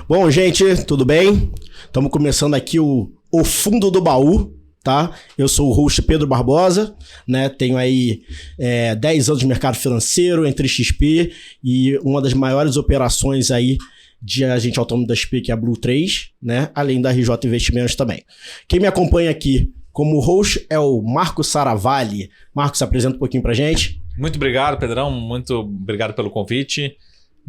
Bom, gente, tudo bem? Estamos começando aqui o Fundo do Baú, tá? Eu sou o host Pedro Barbosa, né? Tenho aí 10 anos de mercado financeiro entre XP e uma das maiores operações aí de agente autônomo da XP, que é a Blue 3, né? Além da RJ Investimentos também. Quem me acompanha aqui como host é o Marcos Saravalli. Marcos, se apresenta um pouquinho pra gente. Muito obrigado, Pedrão. Muito obrigado pelo convite.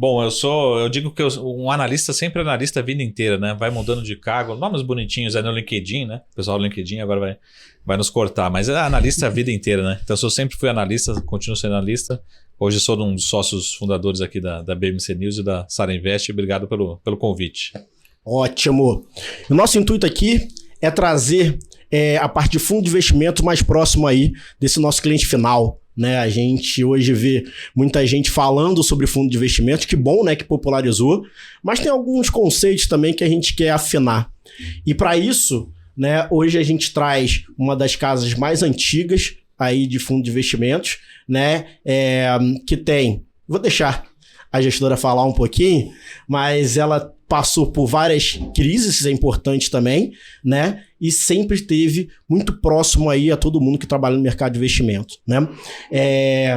Bom, eu digo que um analista sempre é analista a vida inteira, né? Vai mudando de cargo, nomes bonitinhos aí no LinkedIn, né? O pessoal do LinkedIn agora vai nos cortar, mas é analista a vida inteira, né? Então eu sempre fui analista, continuo sendo analista. Hoje sou um dos sócios fundadores aqui da BMC News e da Sara Invest. Obrigado pelo convite. Ótimo. O nosso intuito aqui é trazer a parte de fundo de investimento mais próximo aí desse nosso cliente final, né? A gente hoje vê muita gente falando sobre fundo de investimentos, que bom, né, que popularizou, mas tem alguns conceitos também que a gente quer afinar. E para isso, né, hoje a gente traz uma das casas mais antigas aí de fundo de investimentos, né, que tem, vou deixar a gestora falar um pouquinho, mas ela passou por várias crises, isso é importante também, né? E sempre esteve muito próximo aí a todo mundo que trabalha no mercado de investimento, né?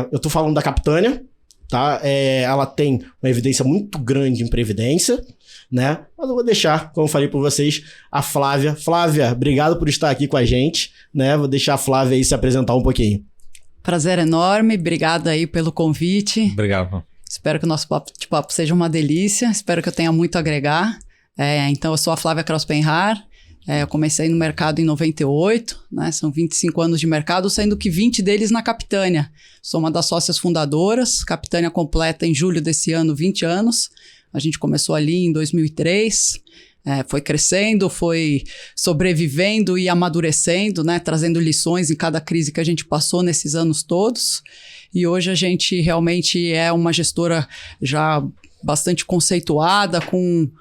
Eu tô falando da Capitânia, tá? Ela tem uma evidência muito grande em previdência, né? Mas eu vou deixar, como eu falei para vocês, a Flávia. Flávia, obrigado por estar aqui com a gente, né? Vou deixar a Flávia aí se apresentar um pouquinho. Prazer enorme, obrigado aí pelo convite. Obrigado. Espero que o nosso bate-papo seja uma delícia, espero que eu tenha muito a agregar. Então, eu sou a Flávia Kraus-Penhar, eu comecei no mercado em 98, né? São 25 anos de mercado, sendo que 20 deles na Capitânia. Sou uma das sócias fundadoras, Capitânia completa em julho desse ano 20 anos. A gente começou ali em 2003, foi crescendo, foi sobrevivendo e amadurecendo, né? Trazendo lições em cada crise que a gente passou nesses anos todos. E hoje a gente realmente é uma gestora já bastante conceituada, com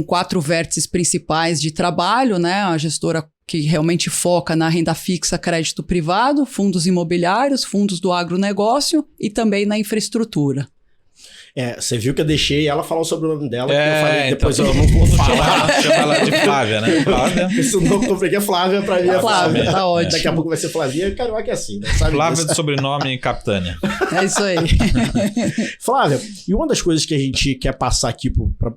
4 vértices principais de trabalho, né? A gestora que realmente foca na renda fixa, crédito privado, fundos imobiliários, fundos do agronegócio e também na infraestrutura. Você viu que eu deixei ela falar sobre o nome dela, que eu falei, depois então, eu não vou falar. Chama ela de Flávia, né? Flávia. Esse nome que eu peguei é Flávia, pra mim é Flávia. Tá ótimo. Daqui a pouco vai ser Flavinha, carioca é assim, né? Sabe Flávia disso? do sobrenome Capitânia. É isso aí. Flávia, e uma das coisas que a gente quer passar aqui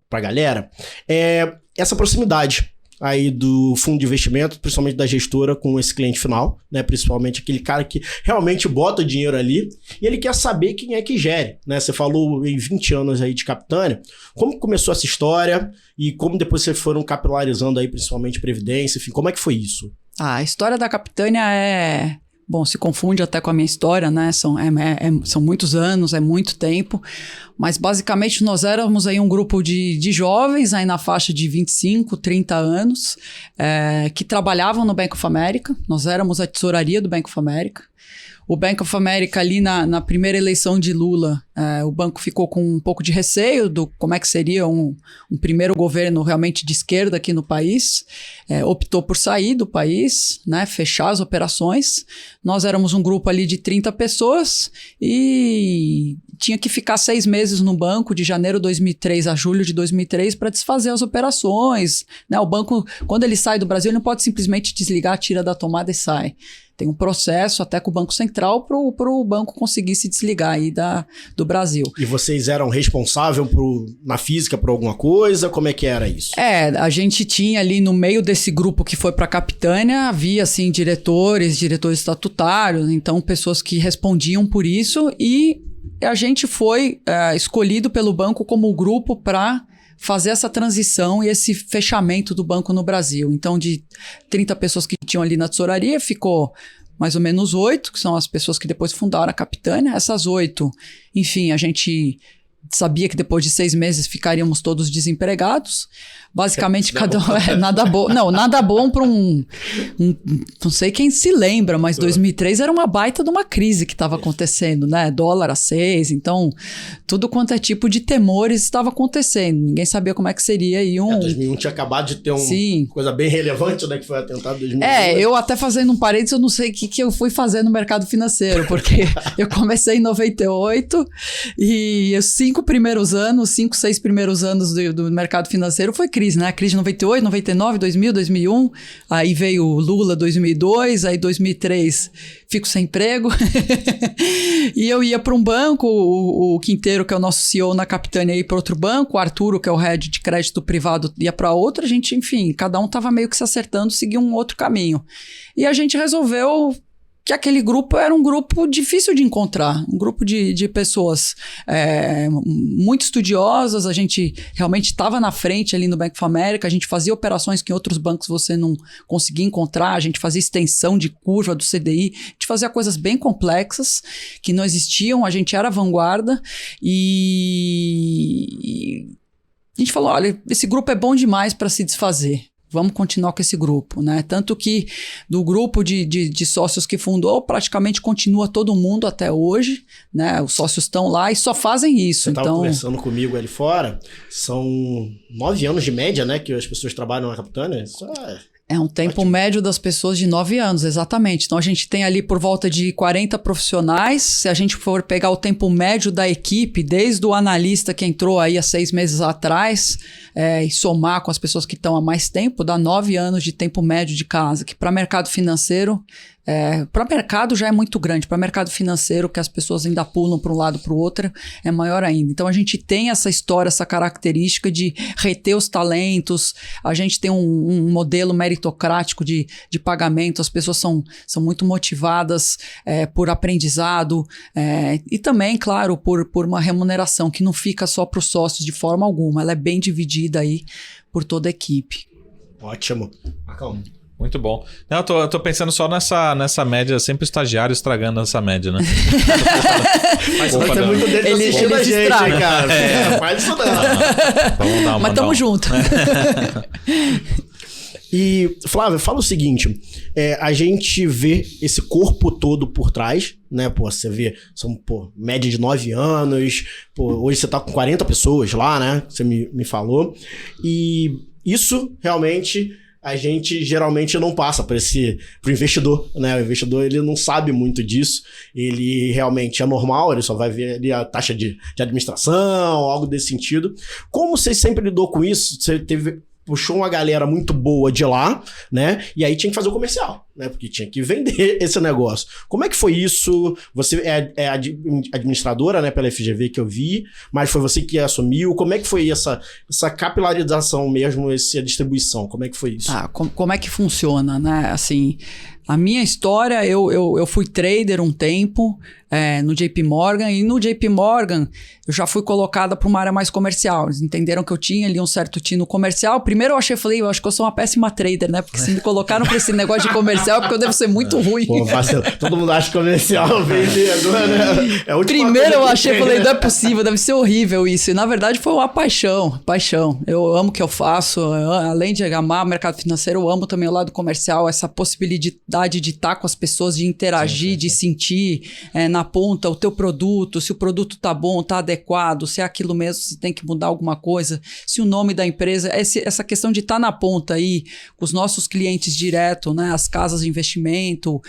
pra galera é essa proximidade aí do fundo de investimento, principalmente da gestora com esse cliente final, né? Principalmente aquele cara que realmente bota o dinheiro ali e ele quer saber quem é que gere, né? Você falou em 20 anos aí de Capitânia, como começou essa história e como depois vocês foram capilarizando aí principalmente Previdência, enfim, como é que foi isso? A história da Capitânia bom, se confunde até com a minha história, né? São muitos anos, é muito tempo. Mas basicamente nós éramos aí um grupo de jovens aí na faixa de 25, 30 anos que trabalhavam no Bank of America. Nós éramos a tesouraria do Bank of America. O Bank of America ali na primeira eleição de Lula, o banco ficou com um pouco de receio do como é que seria um primeiro governo realmente de esquerda aqui no país. Optou por sair do país, né, fechar as operações. Nós éramos um grupo ali de 30 pessoas e tinha que ficar 6 meses no banco de janeiro de 2003 a julho de 2003 para desfazer as operações, né? O banco, quando ele sai do Brasil, ele não pode simplesmente desligar, tira da tomada e sai. Tem um processo até com o Banco Central para o banco conseguir se desligar aí do Brasil. E vocês eram responsáveis na física por alguma coisa? Como é que era isso? A gente tinha ali no meio desse grupo que foi para a Capitânia, havia assim diretores estatutários, então pessoas que respondiam por isso e a gente foi escolhido pelo banco como grupo para fazer essa transição e esse fechamento do banco no Brasil. Então, de 30 pessoas que tinham ali na tesouraria, ficou mais ou menos 8, que são as pessoas que depois fundaram a Capitânia. Essas 8, enfim, a gente sabia que depois de 6 meses ficaríamos todos desempregados. Basicamente, cada um... nada bom. Não, nada bom para não sei quem se lembra, mas 2003 era uma baita de uma crise que estava acontecendo, né? Dólar a 6, então tudo quanto é tipo de temores estava acontecendo. Ninguém sabia como é que seria aí 2001 tinha acabado de ter uma coisa bem relevante, né? Que foi o atentado de 2001. Eu até fazendo um parênteses, eu não sei o que eu fui fazer no mercado financeiro, porque eu comecei em 98 e 5 5, 6 primeiros anos do mercado financeiro foi crise, né? Crise de 98, 99, 2000, 2001. Aí veio o Lula 2002, aí 2003 fico sem emprego. E eu ia para um banco, o Quinteiro, que é o nosso CEO na Capitânia, ia para outro banco, o Arturo, que é o head de crédito privado, ia para outro. A gente, enfim, cada um estava meio que se acertando, seguia um outro caminho. E a gente resolveu que aquele grupo era um grupo difícil de encontrar, um grupo de pessoas muito estudiosas. A gente realmente estava na frente ali no Bank of America, a gente fazia operações que em outros bancos você não conseguia encontrar, a gente fazia extensão de curva do CDI, a gente fazia coisas bem complexas que não existiam, a gente era vanguarda e a gente falou, olha, esse grupo é bom demais para se desfazer. Vamos continuar com esse grupo, né? Tanto que do grupo de sócios que fundou, praticamente continua todo mundo até hoje, né? Os sócios estão lá e só fazem isso. Você estava conversando comigo ali fora, são 9 anos de média, né? Que as pessoas trabalham na Capitânia. Isso é um tempo médio das pessoas de 9 anos, exatamente. Então, a gente tem ali por volta de 40 profissionais. Se a gente for pegar o tempo médio da equipe, desde o analista que entrou aí há 6 meses atrás, e somar com as pessoas que estão há mais tempo, dá 9 anos de tempo médio de casa, que para mercado financeiro... para mercado já é muito grande, para mercado financeiro, que as pessoas ainda pulam para um lado para o outro, é maior ainda. Então a gente tem essa história, essa característica de reter os talentos, a gente tem um modelo meritocrático de pagamento, as pessoas são muito motivadas por aprendizado e também, claro, por uma remuneração que não fica só para os sócios de forma alguma, ela é bem dividida aí por toda a equipe. Ótimo. Marcão. Muito bom. Não, eu tô pensando só nessa média, sempre o estagiário estragando essa média, né? Mas vai ter muito deles assistindo a gente, hein, cara? Faz isso não. Mas tamo junto. E, Flávio, fala o seguinte, a gente vê esse corpo todo por trás, né? Pô, você vê, são, média de 9 anos, hoje você tá com 40 pessoas lá, né? Você me falou. E isso realmente... a gente geralmente não passa pro investidor, né? O investidor, ele não sabe muito disso. Ele realmente é normal, ele só vai ver ali a taxa de administração, algo desse sentido. Como você sempre lidou com isso? Você puxou uma galera muito boa de lá, né? E aí tinha que fazer o comercial, né? Porque tinha que vender esse negócio. Como é que foi isso? Você é administradora, né? Pela FGV que eu vi, mas foi você que assumiu. Como é que foi essa capilarização mesmo, essa distribuição? Como é que foi isso? Como é que funciona, né? Assim, a minha história, eu fui trader um tempo no JP Morgan, e no JP Morgan eu já fui colocada para uma área mais comercial. Eles entenderam que eu tinha ali um certo tino comercial. Primeiro eu acho que eu sou uma péssima trader, né? Porque se me colocaram para esse negócio de comercial, é porque eu devo ser muito ruim. Pô, todo mundo acha comercial, vendedor, né? Primeiro eu achei, falei, não é possível, deve ser horrível isso. E na verdade foi uma paixão. Eu amo o que eu faço. Além de amar o mercado financeiro, eu amo também o lado comercial, essa possibilidade de estar com as pessoas, de interagir, de sentir na ponta o teu produto, se o produto tá bom, tá adequado, se é aquilo mesmo, se tem que mudar alguma coisa, se o nome da empresa, essa questão de estar na ponta aí, com os nossos clientes direto, né, as casas de investimento,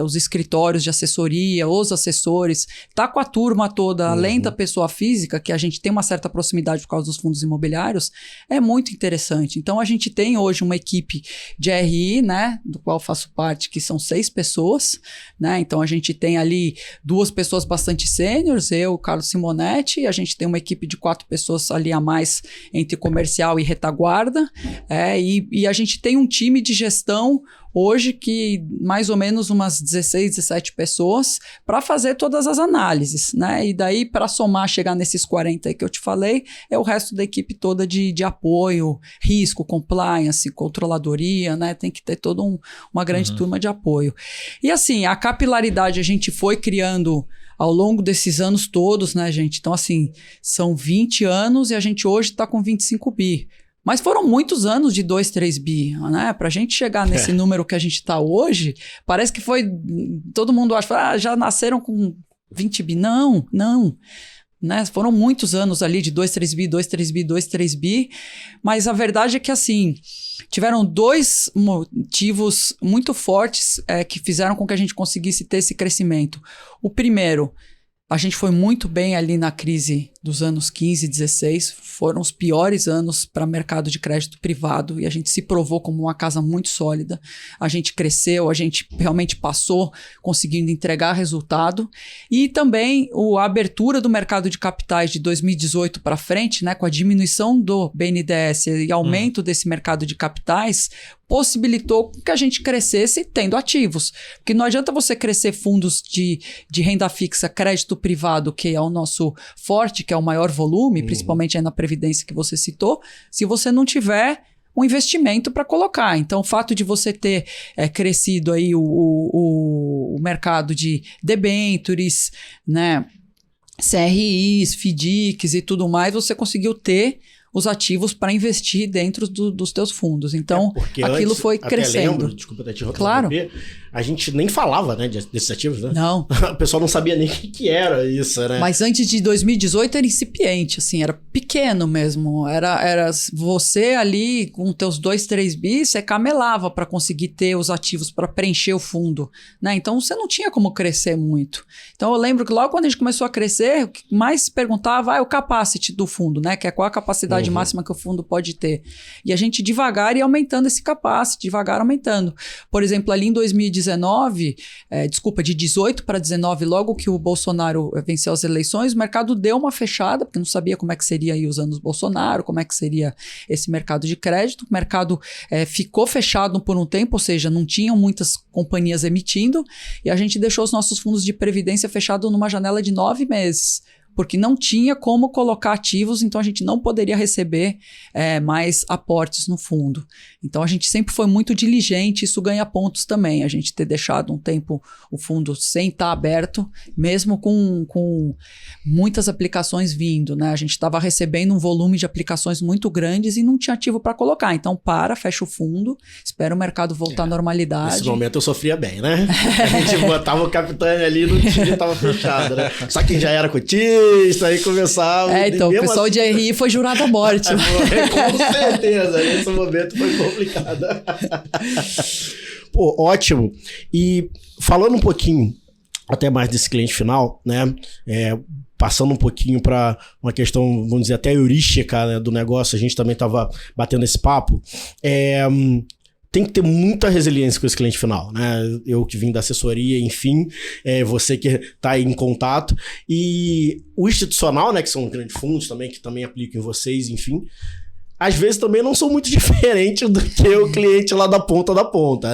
os escritórios de assessoria, os assessores, tá com a turma toda, além da pessoa física, que a gente tem uma certa proximidade por causa dos fundos imobiliários, é muito interessante. Então a gente tem hoje uma equipe de RI, né, do qual eu faço parte, que são 6 pessoas, né, então a gente tem ali 2 pessoas bastante sêniores, eu, Carlos Simonetti, e a gente tem uma equipe de 4 pessoas ali a mais entre comercial e retaguarda, e a gente tem um time de gestão hoje que mais ou menos umas 16, 17 pessoas para fazer todas as análises, né? E daí para somar, chegar nesses 40 aí que eu te falei, é o resto da equipe toda de apoio, risco, compliance, controladoria, né? Tem que ter toda uma grande turma de apoio. E assim, a capilaridade a gente foi criando ao longo desses anos todos, né, gente? Então assim, são 20 anos e a gente hoje está com 25 bi. Mas foram muitos anos de 2, 3 bi, né? Pra gente chegar nesse número que a gente tá hoje, parece que foi... Todo mundo acha, já nasceram com 20 bi. Não. Né? Foram muitos anos ali de 2, 3 bi, 2, 3 bi, 2, 3 bi. Mas a verdade é que, assim, tiveram 2 motivos muito fortes que fizeram com que a gente conseguisse ter esse crescimento. O primeiro... A gente foi muito bem ali na crise dos anos 15 e 16 foram os piores anos para o mercado de crédito privado e a gente se provou como uma casa muito sólida. A gente cresceu, a gente realmente passou conseguindo entregar resultado e também a abertura do mercado de capitais de 2018 para frente, né, com a diminuição do BNDES e aumento desse mercado de capitais, possibilitou que a gente crescesse tendo ativos. Porque não adianta você crescer fundos de renda fixa, crédito privado, que é o nosso forte, que é o maior volume, principalmente aí na Previdência que você citou, se você não tiver um investimento para colocar. Então, o fato de você ter crescido aí o mercado de debêntures, né, CRIs, FDICs e tudo mais, você conseguiu ter os ativos para investir dentro dos teus fundos. Então, aquilo foi crescendo. Lembro, desculpa até te interromper, claro. A gente nem falava, né, desses ativos, né? Não. O pessoal não sabia nem o que era isso, né? Mas antes de 2018 era incipiente, assim, era pequeno mesmo. Era você ali com teus 2, 3 bis, você camelava para conseguir ter os ativos para preencher o fundo, né? Então, você não tinha como crescer muito. Então, eu lembro que logo quando a gente começou a crescer, o que mais se perguntava é o capacity do fundo, né? Que é qual a capacidade máxima que o fundo pode ter. E a gente devagar ia aumentando esse capacity, devagar aumentando. Por exemplo, ali em 2019, de 18 para 19, logo que o Bolsonaro venceu as eleições, o mercado deu uma fechada, porque não sabia como é que seria aí os anos Bolsonaro, como é que seria esse mercado de crédito. O mercado ficou fechado por um tempo, ou seja, não tinham muitas companhias emitindo, e a gente deixou os nossos fundos de previdência fechados numa janela de 9 meses. Porque não tinha como colocar ativos, então a gente não poderia receber mais aportes no fundo. Então a gente sempre foi muito diligente, isso ganha pontos também, a gente ter deixado um tempo o fundo sem estar aberto, mesmo com muitas aplicações vindo, né? A gente estava recebendo um volume de aplicações muito grandes e não tinha ativo para colocar. Então fecha o fundo, espera o mercado voltar à normalidade. Nesse momento eu sofria bem, né? A gente botava o Capitânia ali no time estava fechado, né? Só quem já era cotista, aí começava. Então, o pessoal de RI foi jurado à morte. Com certeza, nesse momento foi complicado. Pô, ótimo. E falando um pouquinho até mais desse cliente final, né? Passando um pouquinho para uma questão, vamos dizer, até heurística, né, do negócio, a gente também estava batendo esse papo. Tem que ter muita resiliência com esse cliente final, né? Eu que vim da assessoria, enfim, você que está aí em contato. E o institucional, né, que são grandes fundos também, que também aplicam em vocês, enfim, às vezes também não são muito diferentes do que o cliente lá da ponta,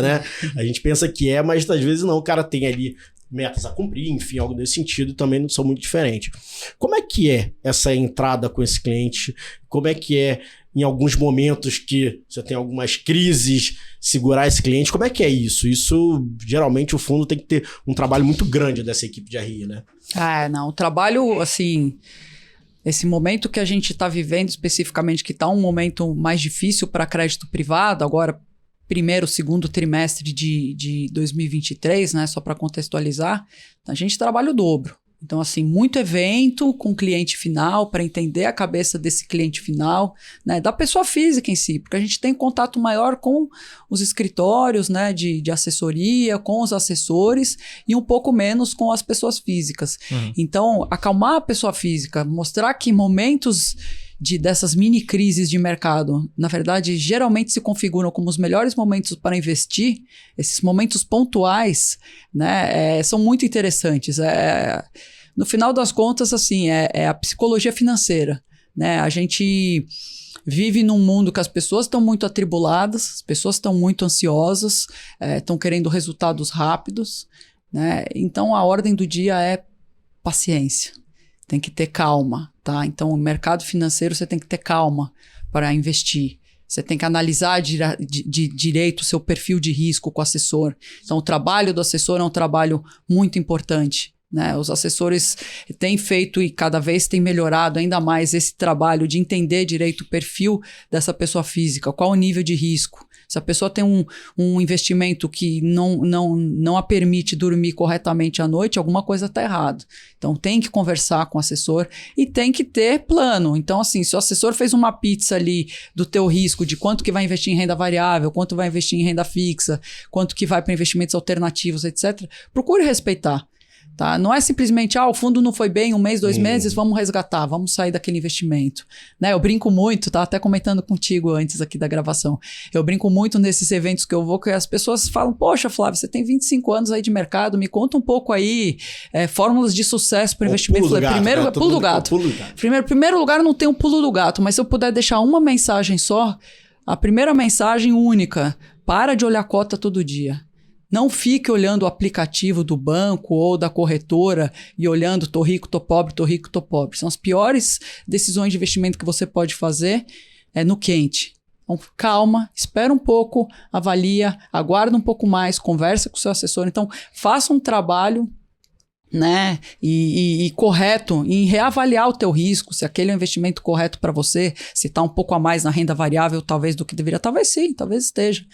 né? A gente pensa que mas às vezes não, o cara tem ali metas a cumprir, enfim, algo desse sentido, e também não são muito diferentes. Como é que é essa entrada com esse cliente? Como é que é em alguns momentos que você tem algumas crises, segurar esse cliente? Como é que é isso? Isso, geralmente, o fundo tem que ter um trabalho muito grande dessa equipe de RI, né? Não, o trabalho, assim, esse momento que a gente está vivendo especificamente, que está um momento mais difícil para crédito privado, agora, primeiro, segundo trimestre de 2023, né, só para contextualizar, a gente trabalha o dobro. Então, assim, muito evento com cliente final para entender a cabeça desse cliente final, né, da pessoa física em si, porque a gente tem contato maior com os escritórios, né, de assessoria, com os assessores e um pouco menos com as pessoas físicas. Então, acalmar a pessoa física, mostrar que momentos dessas mini crises de mercado, na verdade, geralmente se configuram como os melhores momentos para investir. Esses momentos pontuais, né, são muito interessantes. No final das contas, assim, é a psicologia financeira, né? A gente vive num mundo que as pessoas estão muito atribuladas, as pessoas estão muito ansiosas, estão querendo resultados rápidos, né? Então, a ordem do dia é paciência. Tem que ter calma, tá? Então, o mercado financeiro você tem que ter calma para investir. Você tem que analisar direito o seu perfil de risco com o assessor. Então, o trabalho do assessor é um trabalho muito importante, né? Os assessores têm feito e cada vez têm melhorado ainda mais esse trabalho de entender direito o perfil dessa pessoa física, qual o nível de risco. Se a pessoa tem um investimento que não a permite dormir corretamente à noite, alguma coisa está errada. Então, tem que conversar com o assessor e tem que ter plano. Então, assim, se o assessor fez uma pizza ali do teu risco, de quanto que vai investir em renda variável, quanto vai investir em renda fixa, quanto que vai para investimentos alternativos, etc., procure respeitar. Tá? Não é simplesmente, o fundo não foi bem, 1 mês, 2 meses, vamos resgatar, vamos sair daquele investimento. Né? Eu brinco muito, tá até comentando contigo antes aqui da gravação, eu brinco muito nesses eventos que eu vou, que as pessoas falam, poxa, Flávio, você tem 25 anos aí de mercado, me conta um pouco aí, fórmulas de sucesso para investimento. Pulo do gato. Primeiro lugar, não tem um pulo do gato, mas se eu puder deixar uma mensagem só, a primeira mensagem única, para de olhar cota todo dia. Não fique olhando o aplicativo do banco ou da corretora e olhando tô rico, tô pobre, tô rico, tô pobre. São as piores decisões de investimento que você pode fazer no quente. Então, calma, espera um pouco, avalia, aguarda um pouco mais, conversa com o seu assessor. Então, faça um trabalho, né, e correto em reavaliar o teu risco, se aquele é o investimento correto para você, se está um pouco a mais na renda variável talvez do que deveria, talvez sim, talvez esteja,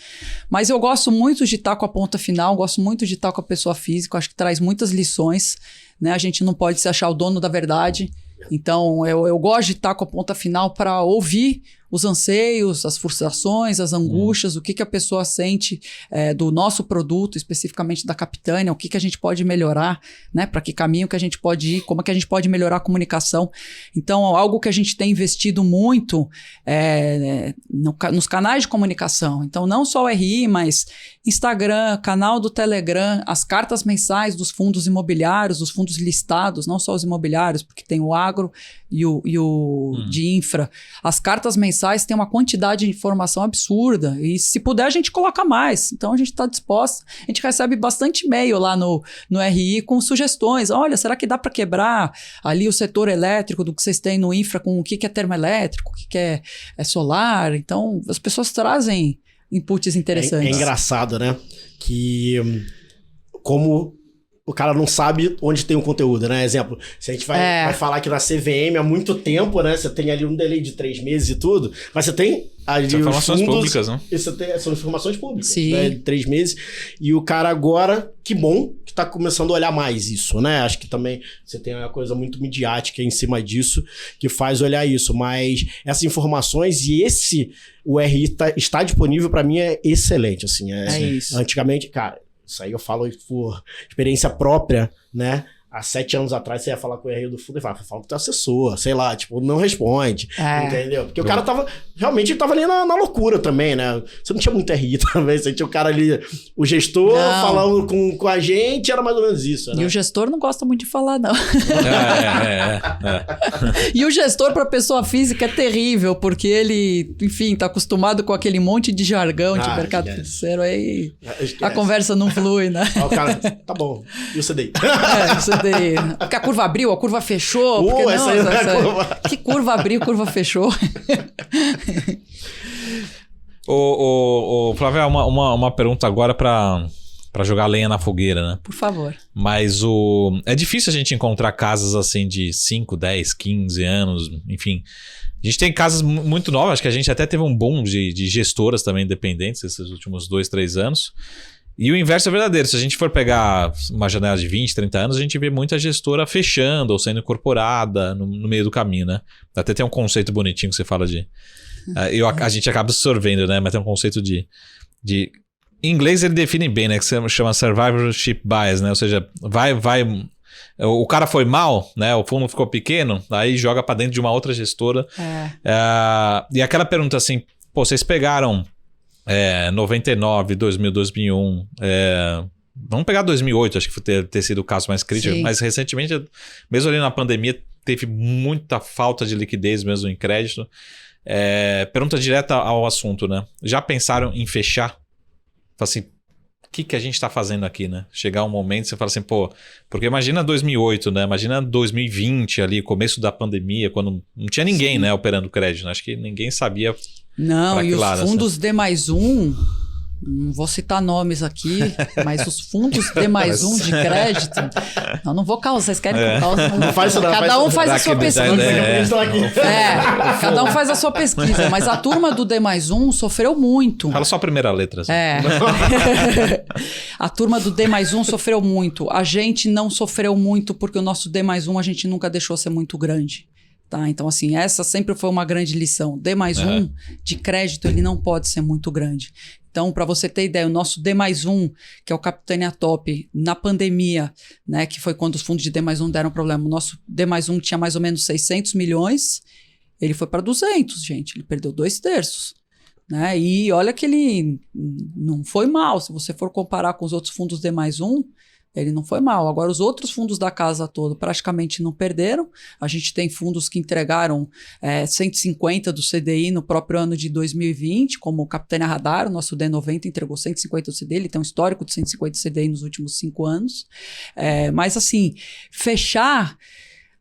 mas eu gosto muito de estar com a ponta final, gosto muito de estar com a pessoa física, acho que traz muitas lições, né, a gente não pode se achar o dono da verdade, então eu gosto de estar com a ponta final para ouvir os anseios, as frustrações, as angústias, o que a pessoa sente do nosso produto, especificamente da Capitânia, o que a gente pode melhorar, né? Para que caminho que a gente pode ir, como é que a gente pode melhorar a comunicação. Então, algo que a gente tem investido muito nos canais de comunicação. Então, não só o RI, mas Instagram, canal do Telegram, as cartas mensais dos fundos imobiliários, dos fundos listados, não só os imobiliários, porque tem o agro e o de infra. As cartas mensais têm uma quantidade de informação absurda e se puder a gente coloca mais. Então a gente está disposto, a gente recebe bastante e-mail lá no RI com sugestões. Olha, será que dá para quebrar ali o setor elétrico do que vocês têm no infra com o que é termoelétrico, o que é solar? Então as pessoas trazem inputs interessantes. É engraçado, né? Que como o cara não sabe onde tem o conteúdo, né? Exemplo, se a gente vai falar aqui na CVM há muito tempo, né? Você tem ali um delay de 3 meses e tudo, mas você tem ali são os informações fundos, públicas, né? São informações públicas, sim, né? De 3 meses. E o cara agora, que bom que tá começando a olhar mais isso, né? Acho que também você tem uma coisa muito midiática em cima disso que faz olhar isso. Mas essas informações o RI está disponível para mim é excelente, assim. Isso. Antigamente, cara, isso aí eu falo por experiência própria, né? Há 7 anos atrás você ia falar com o RI do fundo e fala com o teu assessor, sei lá, tipo, não responde, entendeu? Porque o cara realmente tava ali na loucura também, né? Você não tinha muito RI também, você tinha o cara ali, o gestor falando com a gente, era mais ou menos isso, né? E o gestor não gosta muito de falar, não. E o gestor para pessoa física é terrível, porque ele, enfim, tá acostumado com aquele monte de jargão de mercado financeiro, aí a conversa não flui, né? O cara, tá bom, e o CDI? Porque a curva abriu, a curva fechou. Que curva abriu, curva fechou. Flávio, uma pergunta agora para jogar lenha na fogueira, né? Por favor. Mas é difícil a gente encontrar casas assim de 5, 10, 15 anos, enfim. A gente tem casas muito novas, acho que a gente até teve um boom de gestoras também independentes esses últimos 2, 3 anos. E o inverso é verdadeiro. Se a gente for pegar uma janela de 20, 30 anos, a gente vê muita gestora fechando ou sendo incorporada no meio do caminho, né? Até tem um conceito bonitinho que você fala de... a gente acaba absorvendo, né? Mas tem um conceito de... Em inglês ele define bem, né? Que se chama survivorship bias, né? Ou seja, o cara foi mal, né? O fundo ficou pequeno, aí joga pra dentro de uma outra gestora. E aquela pergunta assim, pô, vocês pegaram... 99, 2000, 2001, vamos pegar 2008, acho que foi ter sido o caso mais crítico, mas recentemente, mesmo ali na pandemia, teve muita falta de liquidez mesmo em crédito. Pergunta direta ao assunto, né? Já pensaram em fechar? Assim, o que a gente tá fazendo aqui, né? Chegar um momento, você fala assim, pô, porque imagina 2008, né? Imagina 2020 ali, começo da pandemia, quando não tinha ninguém, né, operando crédito, né? Acho que ninguém sabia. Não, e os fundos D+1, não vou citar nomes aqui, mas os fundos D+1 de crédito, não vou causar, vocês querem que eu cause? Não faz isso não. Cada um faz a sua pesquisa. Cada um faz a sua pesquisa, mas a turma do D+1 sofreu muito. Fala só a primeira letra. Assim. A turma do D+1 sofreu muito. A gente não sofreu muito porque o nosso D+1 a gente nunca deixou ser muito grande. Tá? Então, assim, essa sempre foi uma grande lição. D+1 de crédito, ele não pode ser muito grande. Então, para você ter ideia, o nosso D+1, que é o Capitânia Top, na pandemia, né, que foi quando os fundos de D+1 deram problema, o nosso D+1 tinha mais ou menos 600 milhões, ele foi para 200, gente, ele perdeu 2/3. Né? E olha que ele não foi mal, se você for comparar com os outros fundos D+1, ele não foi mal. Agora, os outros fundos da casa toda praticamente não perderam. A gente tem fundos que entregaram 150 do CDI no próprio ano de 2020, como o Capitânia Radar, o nosso D90 entregou 150 do CDI, ele tem um histórico de 150 CDI nos últimos 5 anos. Mas assim, fechar...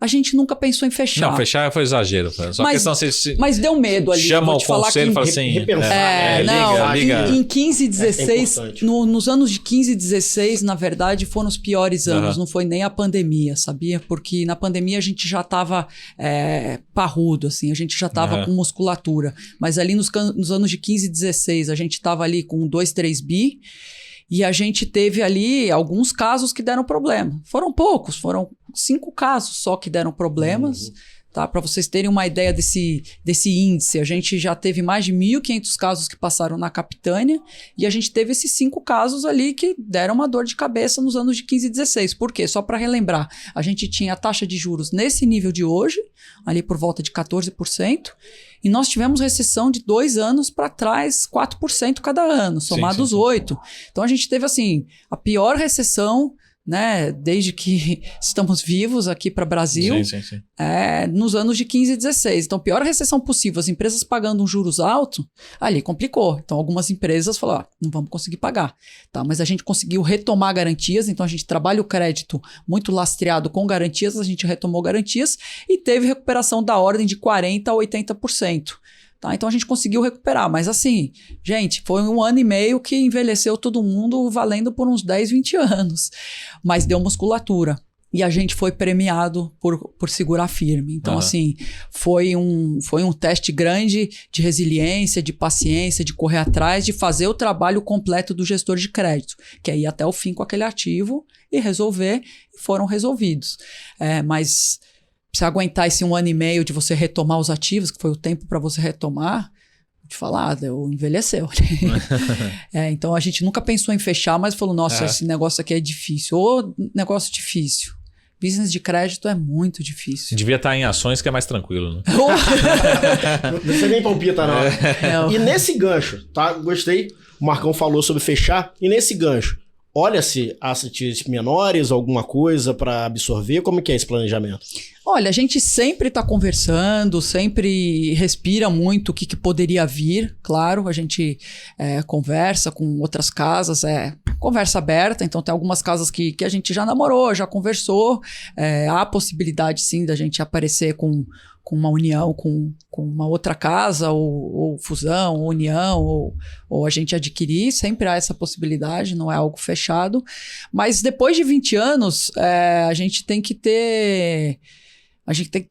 A gente nunca pensou em fechar. Não, fechar foi exagero. Só questão mas deu medo ali. Chama o conselho e fala assim... liga. Em 15 e 16, nos anos de 15 e 16, na verdade, foram os piores anos. Não foi nem a pandemia, sabia? Porque na pandemia a gente já estava parrudo, assim. A gente já estava com musculatura. Mas ali nos anos de 15 e 16, a gente estava ali com 2, 3 bi. E a gente teve ali alguns casos que deram problema. Foram poucos, foram 5 casos só que deram problemas. Tá? Para vocês terem uma ideia desse índice, a gente já teve mais de 1.500 casos que passaram na Capitânia e a gente teve esses 5 casos ali que deram uma dor de cabeça nos anos de 15 e 16. Por quê? Só para relembrar, a gente tinha a taxa de juros nesse nível de hoje, ali por volta de 14%, e nós tivemos recessão de 2 anos para trás, 4% cada ano, somados 8%. Então a gente teve assim a pior recessão, né, desde que estamos vivos aqui para o Brasil, nos anos de 15 e 16. Então, pior recessão possível, as empresas pagando um juros alto, ali complicou. Então, algumas empresas falaram, não vamos conseguir pagar. Tá, mas a gente conseguiu retomar garantias, então a gente trabalha o crédito muito lastreado com garantias, a gente retomou garantias e teve recuperação da ordem de 40% a 80%. Tá, então a gente conseguiu recuperar, mas assim, gente, foi 1 ano e meio que envelheceu todo mundo valendo por uns 10, 20 anos, mas deu musculatura e a gente foi premiado por segurar firme. Então assim, foi um teste grande de resiliência, de paciência, de correr atrás, de fazer o trabalho completo do gestor de crédito, que é ir até o fim com aquele ativo e resolver, e foram resolvidos. Mas... se aguentar esse 1 ano e meio de você retomar os ativos, que foi o tempo para você retomar, vou te falar, envelheceu. Então a gente nunca pensou em fechar, mas falou, nossa, esse negócio aqui é difícil. Ô, negócio difícil. Business de crédito é muito difícil. Devia estar em ações que é mais tranquilo, né? Você nem palpita, não. E nesse gancho, tá? Gostei. O Marcão falou sobre fechar. E nesse gancho, olha-se assets menores, alguma coisa para absorver? Como que é esse planejamento? Olha, a gente sempre está conversando, sempre respira muito o que poderia vir, claro, a gente conversa com outras casas, conversa aberta, então tem algumas casas que a gente já namorou, já conversou, há a possibilidade sim da gente aparecer com uma união com uma outra casa, ou fusão, ou união, ou a gente adquirir, sempre há essa possibilidade, não é algo fechado, mas depois de 20 anos, a gente tem que ter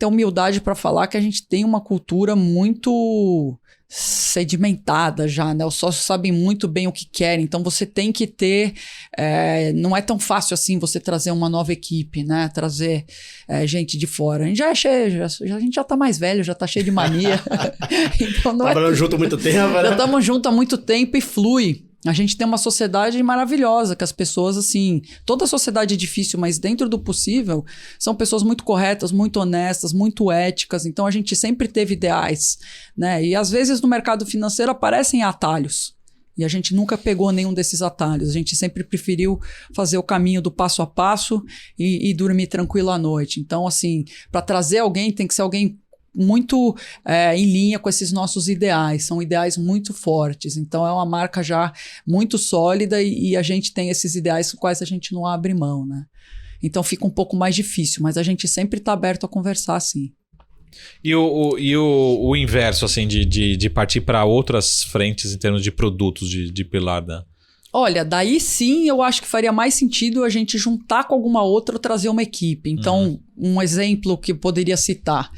humildade para falar que a gente tem uma cultura muito sedimentada já, né? Os sócios sabem muito bem o que querem, então você tem que ter... não é tão fácil assim você trazer uma nova equipe, né? Trazer gente de fora. A gente já é cheio, a gente já tá mais velho, já tá cheio de mania. Então não trabalhando junto há muito tempo, né? Já estamos juntos há muito tempo e flui. A gente tem uma sociedade maravilhosa, que as pessoas, assim... Toda sociedade é difícil, mas dentro do possível, são pessoas muito corretas, muito honestas, muito éticas. Então, a gente sempre teve ideais, né? E, às vezes, no mercado financeiro aparecem atalhos. E a gente nunca pegou nenhum desses atalhos. A gente sempre preferiu fazer o caminho do passo a passo e dormir tranquilo à noite. Então, assim, para trazer alguém, tem que ser alguém muito em linha com esses nossos ideais, são ideais muito fortes, então é uma marca já muito sólida e a gente tem esses ideais com quais a gente não abre mão, né? Então fica um pouco mais difícil, mas a gente sempre está aberto a conversar, sim. E o inverso, assim, de partir para outras frentes em termos de produtos de pilar da... Olha, daí sim eu acho que faria mais sentido a gente juntar com alguma outra ou trazer uma equipe. Então, um exemplo que eu poderia citar...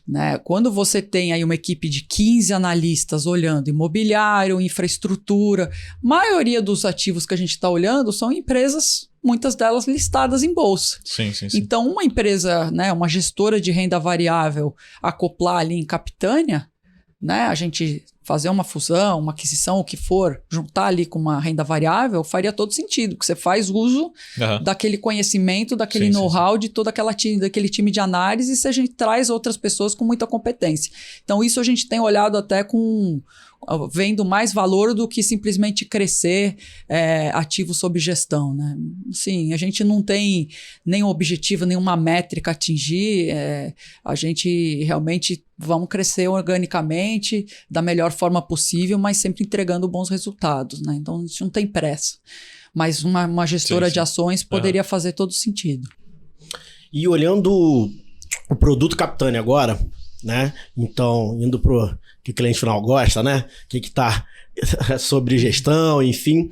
Né? Quando você tem aí uma equipe de 15 analistas olhando imobiliário, infraestrutura, maioria dos ativos que a gente está olhando são empresas, muitas delas listadas em bolsa. Sim. Então, uma empresa, né, uma gestora de renda variável acoplar ali em Capitânia, né, a gente fazer uma fusão, uma aquisição, o que for, juntar ali com uma renda variável, faria todo sentido, porque você faz uso daquele conhecimento, daquele know-how de todo daquele time de análise, e a gente traz outras pessoas com muita competência. Então, isso a gente tem olhado até vendo mais valor do que simplesmente crescer ativo sob gestão, né? Sim, a gente não tem nenhum objetivo, nenhuma métrica a atingir, a gente realmente vamos crescer organicamente da melhor forma possível, mas sempre entregando bons resultados, né? Então, a gente não tem pressa, mas uma gestora de ações poderia fazer todo sentido. E olhando o produto Capitânia agora, né? Então, indo pro que o cliente final gosta, né? O que tá sobre gestão, enfim.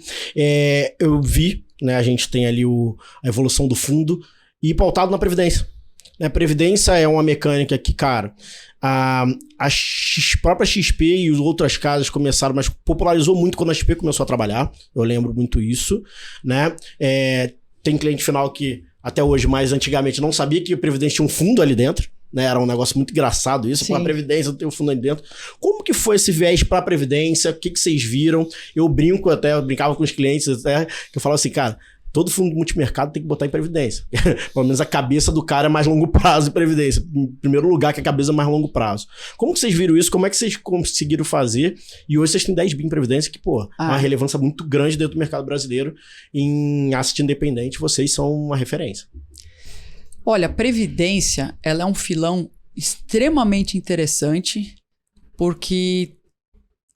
Eu vi, né? A gente tem ali a evolução do fundo e pautado na Previdência. A Previdência é uma mecânica que, cara, a própria XP e as outras casas começaram, mas popularizou muito quando a XP começou a trabalhar. Eu lembro muito isso, né? Tem cliente final que até hoje, mas antigamente não sabia que a Previdência tinha um fundo ali dentro. Né, era um negócio muito engraçado isso, com a Previdência, tem um fundo ali dentro. Como que foi esse viés para a Previdência? O que vocês viram? Eu brincava com os clientes até, que eu falava assim, cara, todo fundo multimercado tem que botar em Previdência. Pelo menos a cabeça do cara é mais longo prazo em Previdência. Em primeiro lugar, que a cabeça é mais longo prazo. Como que vocês viram isso? Como é que vocês conseguiram fazer? E hoje vocês têm 10 bi em Previdência, que, pô, é uma relevância muito grande dentro do mercado brasileiro. Em asset independente, vocês são uma referência. Olha, a Previdência, ela é um filão extremamente interessante, porque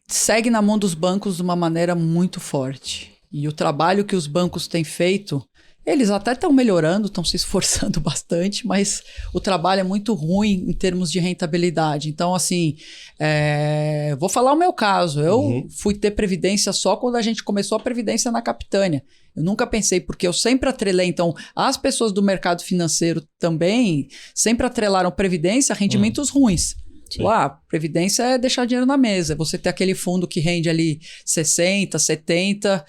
segue na mão dos bancos de uma maneira muito forte. E o trabalho que os bancos têm feito, eles até estão melhorando, estão se esforçando bastante, mas o trabalho é muito ruim em termos de rentabilidade. Então, assim, vou falar o meu caso. Eu fui ter Previdência só quando a gente começou a Previdência na Capitânia. Eu nunca pensei, porque eu sempre atrelei, então, as pessoas do mercado financeiro também sempre atrelaram Previdência a rendimentos ruins. Previdência é deixar dinheiro na mesa. Você ter aquele fundo que rende ali 60, 70...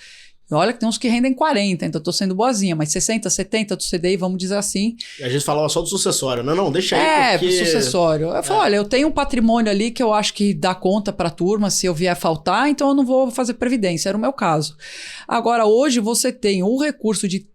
Olha que tem uns que rendem 40, então eu tô sendo boazinha, mas 60, 70 do CDI, vamos dizer assim. E a gente falava só do sucessório. Não, deixa aí porque... do sucessório. Eu falo, olha, eu tenho um patrimônio ali que eu acho que dá conta pra turma se eu vier faltar, então eu não vou fazer Previdência, era o meu caso. Agora, hoje você tem o recurso de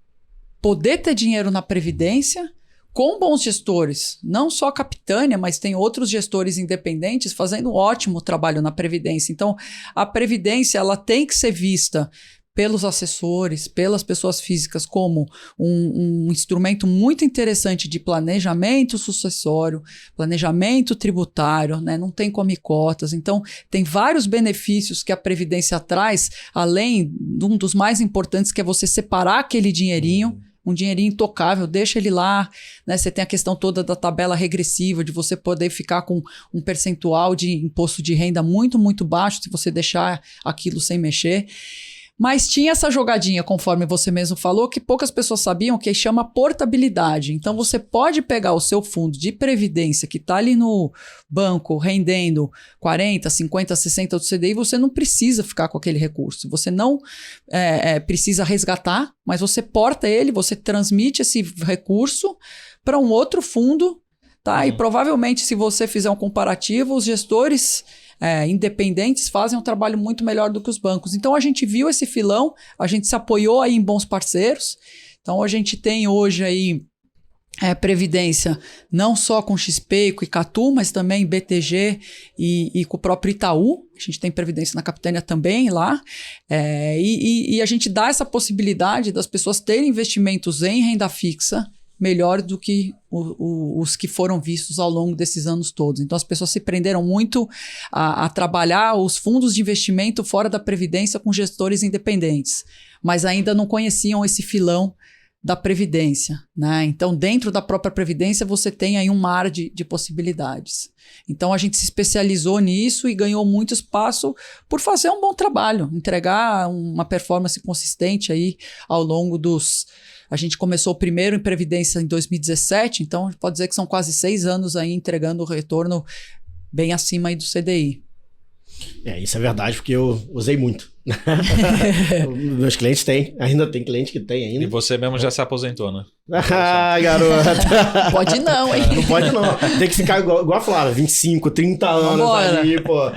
poder ter dinheiro na Previdência com bons gestores, não só a Capitânia, mas tem outros gestores independentes fazendo um ótimo trabalho na Previdência. Então, a Previdência, ela tem que ser vista pelos assessores, pelas pessoas físicas, como um instrumento muito interessante de planejamento sucessório, planejamento tributário, né? Não tem come-cotas. Então, tem vários benefícios que a Previdência traz, além de um dos mais importantes, que é você separar aquele dinheirinho, um dinheirinho intocável, deixa ele lá, né? Você tem a questão toda da tabela regressiva, de você poder ficar com um percentual de imposto de renda muito, muito baixo, se você deixar aquilo sem mexer. Mas tinha essa jogadinha, conforme você mesmo falou, que poucas pessoas sabiam, que chama portabilidade. Então, você pode pegar o seu fundo de previdência que está ali no banco rendendo 40, 50, 60 do CDI, você não precisa ficar com aquele recurso. Você não precisa resgatar, mas você porta ele, você transmite esse recurso para um outro fundo, tá? E provavelmente, se você fizer um comparativo, os gestores independentes fazem um trabalho muito melhor do que os bancos. Então, a gente viu esse filão, a gente se apoiou aí em bons parceiros. Então, a gente tem hoje aí Previdência não só com XP e com Icatu, mas também BTG e com o próprio Itaú. A gente tem Previdência na Capitânia também lá. E a gente dá essa possibilidade das pessoas terem investimentos em renda fixa melhor do que os que foram vistos ao longo desses anos todos. Então, as pessoas se prenderam muito a trabalhar os fundos de investimento fora da Previdência com gestores independentes, mas ainda não conheciam esse filão da Previdência, né? Então, dentro da própria Previdência, você tem aí um mar de possibilidades. Então, a gente se especializou nisso e ganhou muito espaço por fazer um bom trabalho, entregar uma performance consistente aí ao longo dos... A gente começou primeiro em Previdência em 2017, então pode dizer que são quase 6 anos aí entregando o retorno bem acima aí do CDI. Isso é verdade, porque eu usei muito. Meus clientes têm, ainda tem cliente que tem ainda. E você mesmo já se aposentou, né? Ah, garota. Pode não, hein? Não pode não. Tem que ficar igual a Flávia, 25, 30 anos Vambora. ali, pô,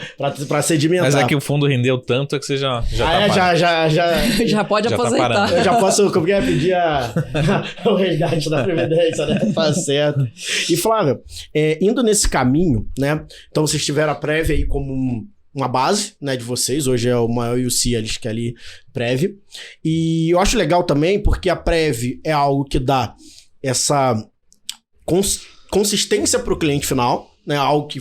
pra sedimentar. Mas é que o fundo rendeu tanto que você já tá parado. Já pode Já tá aposentar. parado. Eu já posso, como que é, pedir o resgate da Previdência, né? Tá certo. E Flávia, indo nesse caminho, né? Então vocês tiveram a Prev aí como uma base, né, de vocês. Hoje é o maior UC ali, Prev. E eu acho legal também porque a Prev é algo que dá essa consistência para o cliente final, né, algo que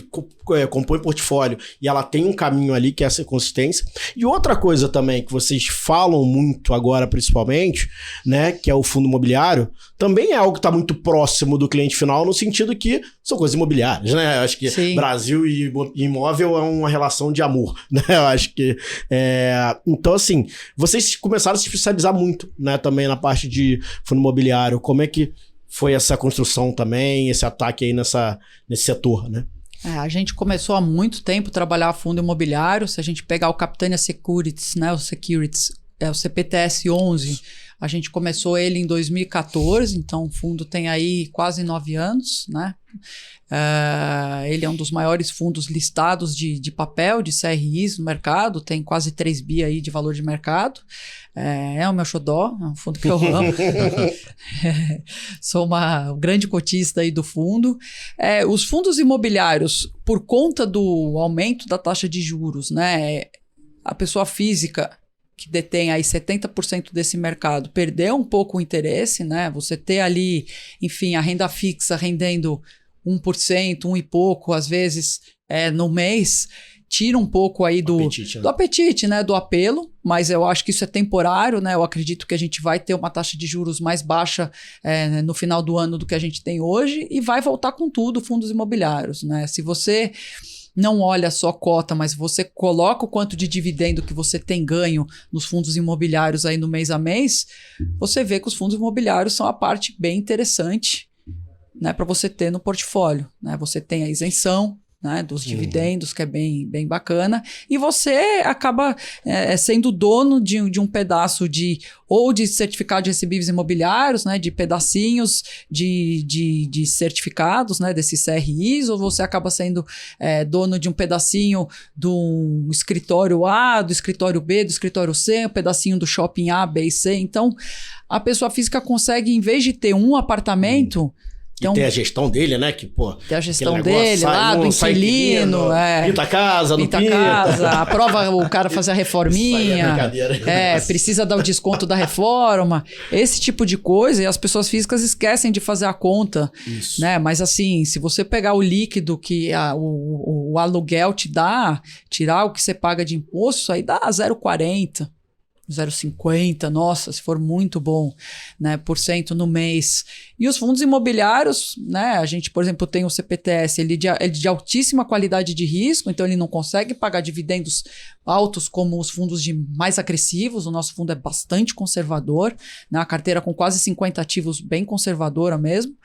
compõe portfólio e ela tem um caminho ali que é essa consistência. E outra coisa também que vocês falam muito agora, principalmente, né, que é o fundo imobiliário, também é algo que está muito próximo do cliente final, no sentido que são coisas imobiliárias, né? Eu acho que Sim. Brasil e imóvel é uma relação de amor, né? Eu acho que... Então, assim, vocês começaram a se especializar muito, né, também na parte de fundo imobiliário. Como é que foi essa construção também, esse ataque aí nesse setor, né? A gente começou há muito tempo a trabalhar fundo imobiliário. Se a gente pegar o Capitânia Securities, né, o CPTS 11, a gente começou ele em 2014, então o fundo tem aí quase 9 anos, né? Ele é um dos maiores fundos listados de papel, de CRIs no mercado, tem quase 3 bi aí de valor de mercado. É o meu xodó, é um fundo que eu amo. Sou uma grande cotista aí do fundo. Os fundos imobiliários, por conta do aumento da taxa de juros, né? A pessoa física que detém aí 70% desse mercado perdeu um pouco o interesse, né? Você ter ali, enfim, a renda fixa rendendo 1%, 1 e pouco, às vezes, no mês, tira um pouco aí do apetite, né? Do apelo, mas eu acho que isso é temporário, né? Eu acredito que a gente vai ter uma taxa de juros mais baixa no final do ano do que a gente tem hoje e vai voltar com tudo fundos imobiliários, né? Se você não olha só cota, mas você coloca o quanto de dividendo que você tem ganho nos fundos imobiliários aí no mês a mês, você vê que os fundos imobiliários são a parte bem interessante, né, para você ter no portfólio, né? Você tem a isenção, né, dos dividendos, que é bem, bem bacana, e você acaba sendo dono de um pedaço ou de certificado de recebíveis imobiliários, né, de pedacinhos de certificados, né, desses CRIs, ou você acaba sendo dono de um pedacinho do escritório A, do escritório B, do escritório C, um pedacinho do shopping A, B e C. Então, a pessoa física consegue, em vez de ter um apartamento... Então, e tem a gestão dele, né? Que, pô, tem a gestão dele lá, do inquilino. Pinta a casa, não pinta. Pinta a casa, aprova o cara fazer a reforminha. Precisa dar o desconto da reforma. Esse tipo de coisa, e as pessoas físicas esquecem de fazer a conta. Isso. Né? Mas assim, se você pegar o líquido que o aluguel te dá, tirar o que você paga de imposto, isso aí dá 0,40. 0,50, nossa, se for muito bom, né, % no mês. E os fundos imobiliários, né, a gente, por exemplo, tem o CPTS, ele de altíssima qualidade de risco, então ele não consegue pagar dividendos altos como os fundos mais agressivos. O nosso fundo é bastante conservador, né, a carteira com quase 50 ativos, bem conservadora mesmo.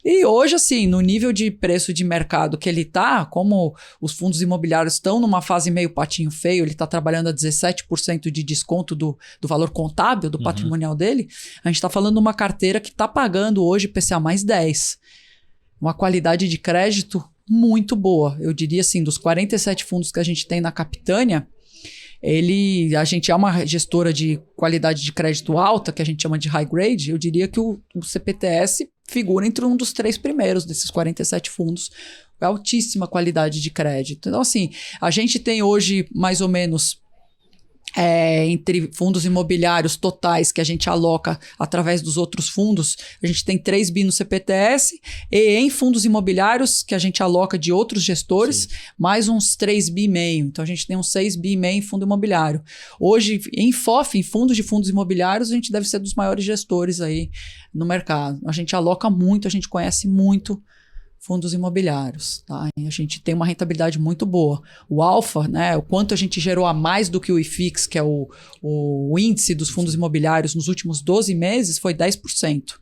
E hoje, assim, no nível de preço de mercado que ele tá, como os fundos imobiliários estão numa fase meio patinho feio, ele está trabalhando a 17% de desconto do valor contábil, do patrimonial dele, a gente está falando de uma carteira que está pagando hoje IPCA mais 10. Uma qualidade de crédito muito boa. Eu diria assim, dos 47 fundos que a gente tem na Capitânia, a gente é uma gestora de qualidade de crédito alta, que a gente chama de high grade. Eu diria que o CPTS figura entre um dos 3 primeiros desses 47 fundos. Altíssima qualidade de crédito. Então, assim, a gente tem hoje mais ou menos entre fundos imobiliários totais que a gente aloca através dos outros fundos, a gente tem 3 bi no CPTS, e em fundos imobiliários que a gente aloca de outros gestores, sim, mais uns 3 bi e meio. Então a gente tem uns 6 bi e meio em fundo imobiliário. Hoje, em FOF, em fundos de fundos imobiliários, a gente deve ser dos maiores gestores aí no mercado. A gente aloca muito, a gente conhece muito fundos imobiliários, tá? E a gente tem uma rentabilidade muito boa. O alfa, né, o quanto a gente gerou a mais do que o IFIX, que é o índice dos fundos imobiliários nos últimos 12 meses, foi 10%.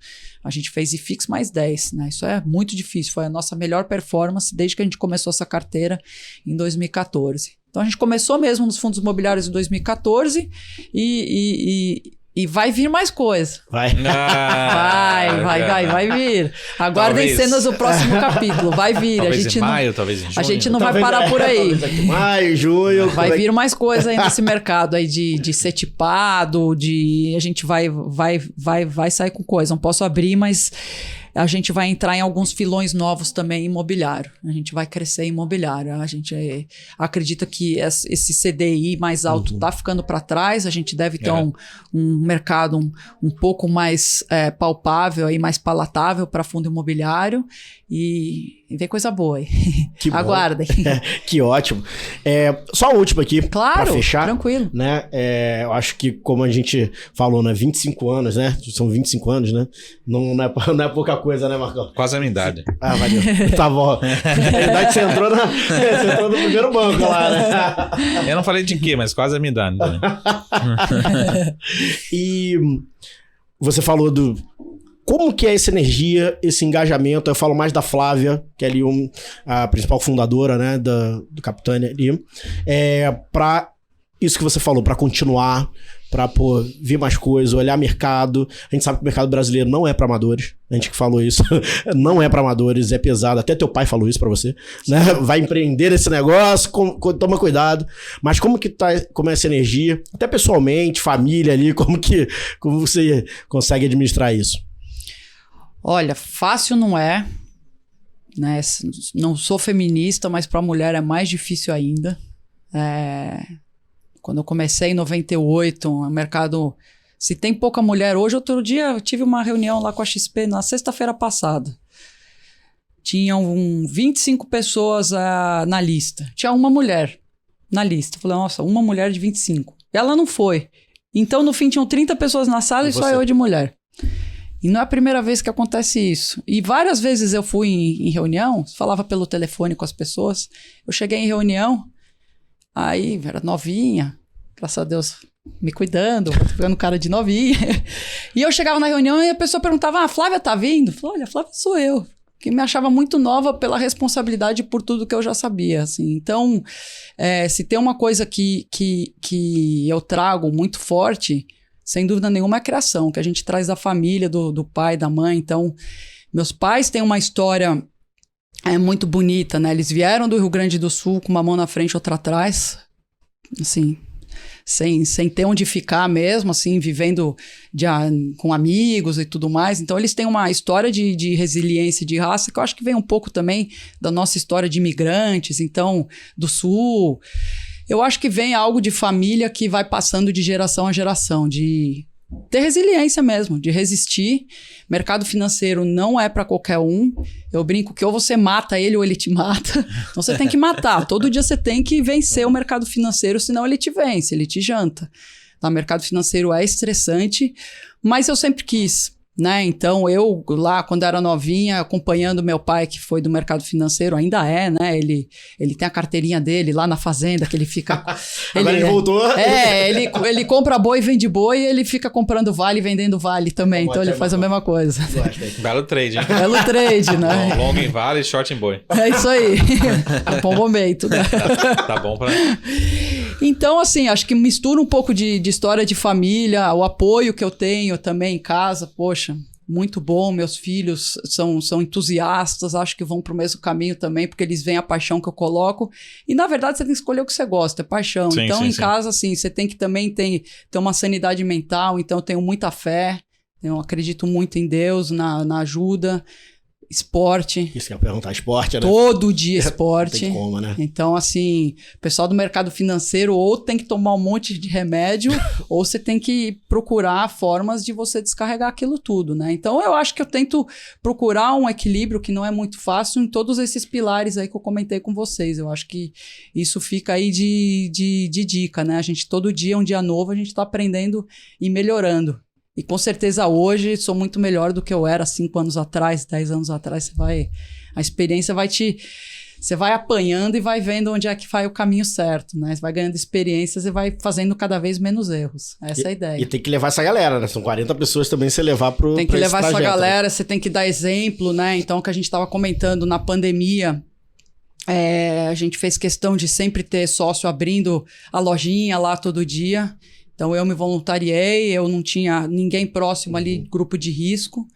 A gente fez IFIX mais 10%, né? Isso é muito difícil, foi a nossa melhor performance desde que a gente começou essa carteira em 2014. Então a gente começou mesmo nos fundos imobiliários em 2014 e vai vir mais coisa. Vai. Vai vir. Aguardem Talvez. cenas do próximo capítulo. Vai vir. Talvez a gente em maio, não, talvez em junho. a gente não Talvez, vai parar por aí. talvez aqui, maio, junho. Vai vir mais coisa aí nesse mercado aí de ser tipado, a gente vai sair com coisa. Não posso abrir, mas a gente vai entrar em alguns filões novos também imobiliário. A gente vai crescer em imobiliário. A gente acredita que esse CDI mais alto está ficando para trás. A gente deve ter um mercado um pouco mais palpável, aí, mais palatável para fundo imobiliário. E vem coisa boa aí. Que bom. Aguardem. Que ótimo. Só a última aqui, Claro, pra fechar. tranquilo. Né? Eu acho que, como a gente falou, né? 25 anos, né? São 25 anos, né? Não é pouca coisa, né, Marcão? Quase a minha idade. Ah, valeu. Tá bom. Na verdade, você entrou no primeiro banco lá, né? Eu não falei de quê, mas quase a minha idade. Né? E você falou como que é essa energia, esse engajamento? Eu falo mais da Flávia, que é ali a principal fundadora, né, do Capitânia ali. Para isso que você falou, para continuar, para vir mais coisas, olhar mercado. A gente sabe que o mercado brasileiro não é para amadores. A gente que falou isso, não é para amadores, é pesado. Até teu pai falou isso para você, né? Vai empreender esse negócio, toma cuidado. Mas como é essa energia? Até pessoalmente, família ali, como você consegue administrar isso? Olha, fácil não é, né? Não sou feminista, mas para a mulher é mais difícil ainda. Quando eu comecei em 98, o mercado... Se tem pouca mulher hoje, outro dia eu tive uma reunião lá com a XP na sexta-feira passada. Tinham 25 pessoas na lista. Tinha uma mulher na lista. Falei, nossa, uma mulher de 25. Ela não foi. Então, no fim, tinham 30 pessoas na sala e só eu de mulher. E não é a primeira vez que acontece isso. E várias vezes eu fui em reunião, falava pelo telefone com as pessoas. Eu cheguei em reunião, aí era novinha, graças a Deus me cuidando, ficando cara de novinha. E eu chegava na reunião e a pessoa perguntava, a Flávia tá vindo? Eu falei, olha, a Flávia sou eu. Que me achava muito nova pela responsabilidade por tudo que eu já sabia, assim. Então, se tem uma coisa que eu trago muito forte... Sem dúvida nenhuma é a criação, que a gente traz da família, do pai, da mãe. Então, meus pais têm uma história muito bonita, né? Eles vieram do Rio Grande do Sul com uma mão na frente e outra atrás. Assim, sem ter onde ficar mesmo, assim, vivendo com amigos e tudo mais. Então, eles têm uma história de resiliência, de raça, que eu acho que vem um pouco também da nossa história de imigrantes, então, do Sul... Eu acho que vem algo de família que vai passando de geração a geração, de ter resiliência mesmo, de resistir. Mercado financeiro não é para qualquer um. Eu brinco que ou você mata ele ou ele te mata. Então você tem que matar. Todo dia você tem que vencer o mercado financeiro, senão ele te vence, ele te janta. O mercado financeiro é estressante, mas eu sempre quis. Né? Então, eu lá, quando era novinha, acompanhando meu pai, que foi do mercado financeiro, ainda né? Ele tem a carteirinha dele lá na fazenda, que ele fica... Agora ele voltou. Ele compra boi e vende boi, e ele fica comprando vale e vendendo vale também. Então, ele faz a mesma coisa. Belo trade, hein? Belo trade, né? Long em vale e short em boi. É isso aí. Bom momento, né? Tá bom pra... Então, assim, acho que mistura um pouco de história de família, o apoio que eu tenho também em casa, poxa, muito bom, meus filhos são entusiastas, acho que vão pro mesmo caminho também, porque eles veem a paixão que eu coloco, e na verdade você tem que escolher o que você gosta, é paixão. Sim, então, sim, em casa, assim, você tem que também ter uma sanidade mental, então eu tenho muita fé, eu acredito muito em Deus, na ajuda... Esporte. Isso que eu ia perguntar, esporte, né? Todo dia esporte. Tem como, né? Então, assim, o pessoal do mercado financeiro ou tem que tomar um monte de remédio ou você tem que procurar formas de você descarregar aquilo tudo, né? Então, eu acho que eu tento procurar um equilíbrio que não é muito fácil em todos esses pilares aí que eu comentei com vocês. Eu acho que isso fica aí de dica, né? A gente, todo dia, um dia novo, a gente tá aprendendo e melhorando. E com certeza hoje sou muito melhor do que eu era 5 anos atrás, 10 anos atrás. A experiência você vai apanhando e vai vendo onde é que vai o caminho certo, né? Você vai ganhando experiências e vai fazendo cada vez menos erros. Essa é a ideia. E tem que levar essa galera, né? São 40 pessoas também você levar pro Tem que levar essa trajeto, galera, né? você tem que dar exemplo, né? Então, o que a gente estava comentando na pandemia, A gente fez questão de sempre ter sócio abrindo a lojinha lá todo dia. Então, eu me voluntariei, eu não tinha ninguém próximo ali, grupo de risco.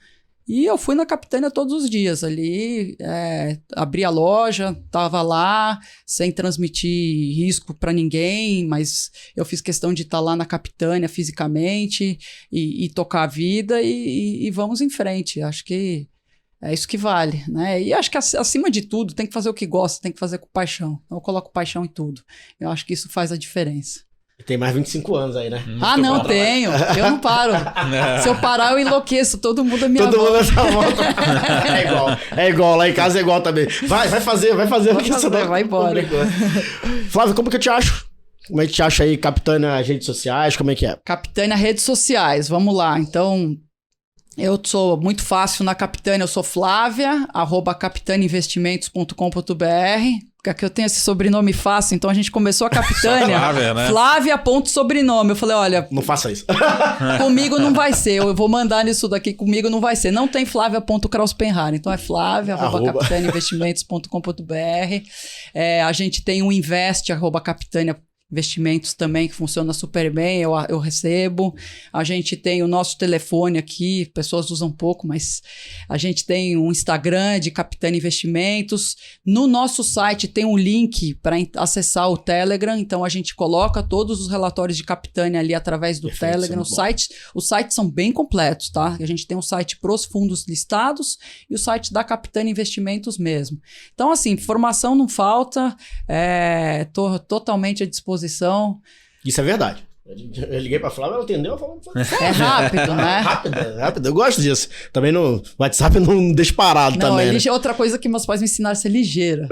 E eu fui na Capitânia todos os dias ali, abri a loja, estava lá, sem transmitir risco para ninguém, mas eu fiz questão de estar lá na Capitânia fisicamente e tocar a vida e vamos em frente. Acho que é isso que vale, né? E acho que acima de tudo tem que fazer o que gosta, tem que fazer com paixão. Eu coloco paixão em tudo. Eu acho que isso faz a diferença. Tem mais 25 anos aí, né? Não, tenho. Eu não paro. Se eu parar, eu enlouqueço. Todo mundo é minha Todo volta. mundo nessa volta. É igual. Lá em casa é igual também. Vai fazer. Vai embora. Flávio, como que eu te acho? Como é que te acha aí, Capitânia, nas redes sociais? Como é que é? Capitânia, redes sociais. Vamos lá. Então, eu sou muito fácil na Capitânia. Eu sou Flávia, @capitaniainvestimentos.com.br. Que eu tenho esse sobrenome fácil, então a gente começou a Capitânia. Flávia, né? Flávia.sobrenome. Eu falei, olha... Não faça isso. Comigo não vai ser. Eu vou mandar nisso daqui. Comigo não vai ser. Não tem Flávia.Krauspenhar. Então é Flávia, @capitaniainvestimentos.com.br. A gente tem um Invest, @Capitânia Investimentos também, que funciona super bem, eu recebo. A gente tem o nosso telefone aqui, pessoas usam pouco, mas a gente tem um Instagram de Capitânia Investimentos. No nosso site tem um link para acessar o Telegram, então a gente coloca todos os relatórios de Capitânia ali através do Telegram. Os sites são bem completos, tá? A gente tem um site pros fundos listados e o site da Capitânia Investimentos mesmo. Então, assim, informação não falta, tô totalmente à disposição. Isso é verdade. Eu liguei pra Flávia, ela atendeu, ela falou... É rápido, né? Rápido. Eu gosto disso. Também no WhatsApp não deixa parado também. Né? Outra coisa que meus pais me ensinaram a ser ligeiro.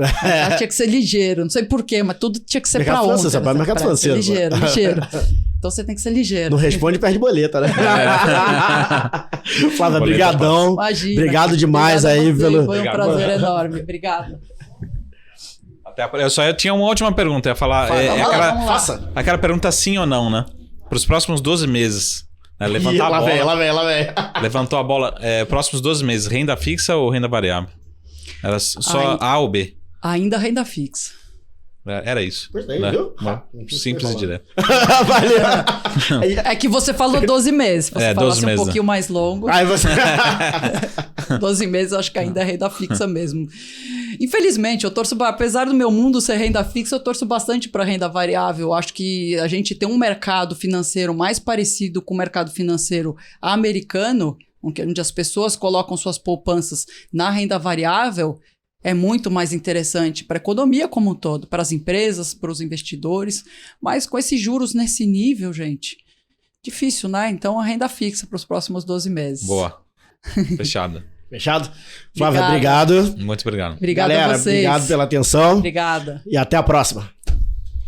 Tinha que ser ligeiro. Não sei porquê, mas tudo tinha que ser mercado pra ontem. Francês, rapaz, mercado francês. Ligeiro. Então você tem que ser ligeiro. Não responde e perde boleta, né? Flávia, brigadão. Imagina. Obrigado demais aí pelo... Foi um prazer enorme. Obrigado. Eu tinha uma última pergunta, eu ia falar. Aquela pergunta sim ou não, né? Para os próximos 12 meses. Né? Levantar a bola. Lá vem. Levantou a bola. Próximos 12 meses, renda fixa ou renda variável? Era só A ou B? Ainda renda fixa. Era isso. Gostei, né? viu? Simples e direto. Valeu. É que você falou 12 meses. Você falasse 12 meses, um pouquinho mais longo. Aí você... 12 meses, eu acho que ainda é renda fixa mesmo. Infelizmente, eu torço, apesar do meu mundo ser renda fixa, eu torço bastante para renda variável. Eu acho que a gente tem um mercado financeiro mais parecido com o mercado financeiro americano, onde as pessoas colocam suas poupanças na renda variável, é muito mais interessante para a economia como um todo, para as empresas, para os investidores. Mas com esses juros nesse nível, gente, difícil, né? Então, a renda fixa para os próximos 12 meses. Boa. Fechado. Fechado? Flávia, obrigado. Muito obrigado. Obrigada Galera, a vocês. obrigado pela atenção. Obrigada. E até a próxima.